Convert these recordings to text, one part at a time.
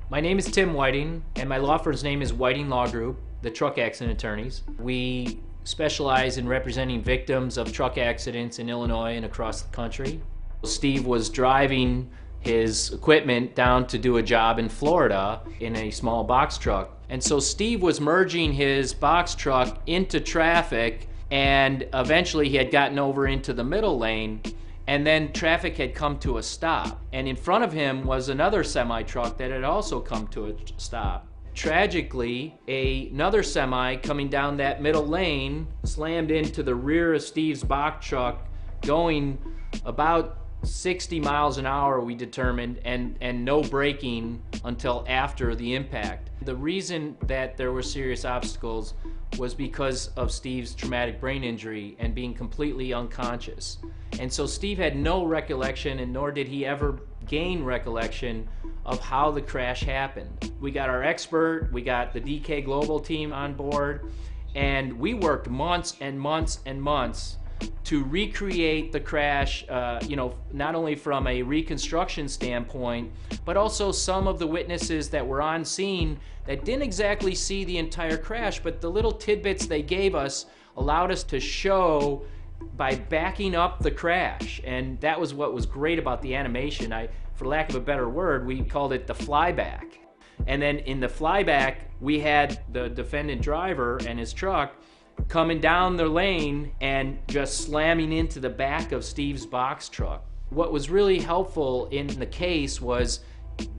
My name is Tim Whiting, and my law firm's name is Whiting Law Group, the truck accident attorneys. We specialize in representing victims of truck accidents in Illinois and across the country. Steve was driving his equipment down to do a job in Florida in a small box truck. And so Steve was merging his box truck into traffic, and eventually he had gotten over into the middle lane, and then traffic had come to a stop. And in front of him was another semi-truck that had also come to a stop. Tragically, another semi coming down that middle lane slammed into the rear of Steve's box truck going about 60 miles an hour, we determined, and no braking until after the impact. The reason that there were serious obstacles was because of Steve's traumatic brain injury and being completely unconscious. And so Steve had no recollection, and nor did he ever gain recollection of how the crash happened. We got our expert, we got the DK Global team on board, and we worked months and months and months to recreate the crash, not only from a reconstruction standpoint, but also some of the witnesses that were on scene that didn't exactly see the entire crash, but the little tidbits they gave us allowed us to show by backing up the crash. And that was what was great about the animation. For lack of a better word, we called it the flyback. And then in the flyback, we had the defendant driver and his truck coming down the lane and just slamming into the back of Steve's box truck. What was really helpful in the case was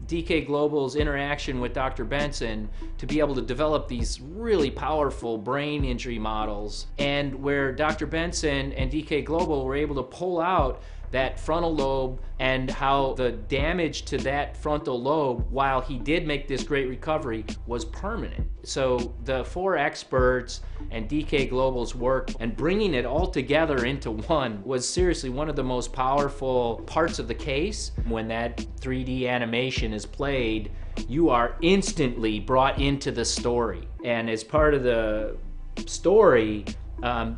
DK Global's interaction with Dr. Benson to be able to develop these really powerful brain injury models, and where Dr. Benson and DK Global were able to pull out that frontal lobe and how the damage to that frontal lobe, while he did make this great recovery, was permanent. So the four experts and DK Global's work and bringing it all together into one was seriously one of the most powerful parts of the case. When that 3D animation is played, you are instantly brought into the story. And as part of the story,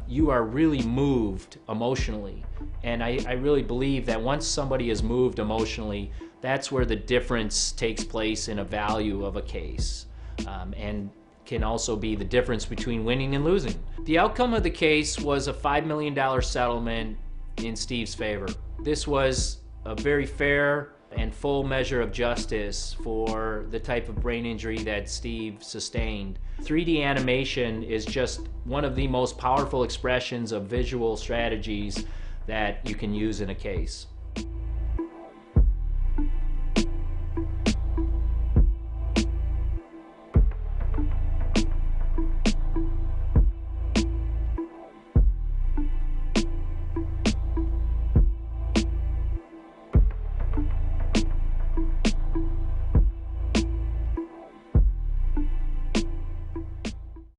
you are really moved emotionally. And I really believe that once somebody is moved emotionally, that's where the difference takes place in a value of a case, and can also be the difference between winning and losing. The outcome of the case was a $5 million settlement in Steve's favor. This was a very fair and full measure of justice for the type of brain injury that Steve sustained. 3D animation is just one of the most powerful expressions of visual strategies that you can use in a case.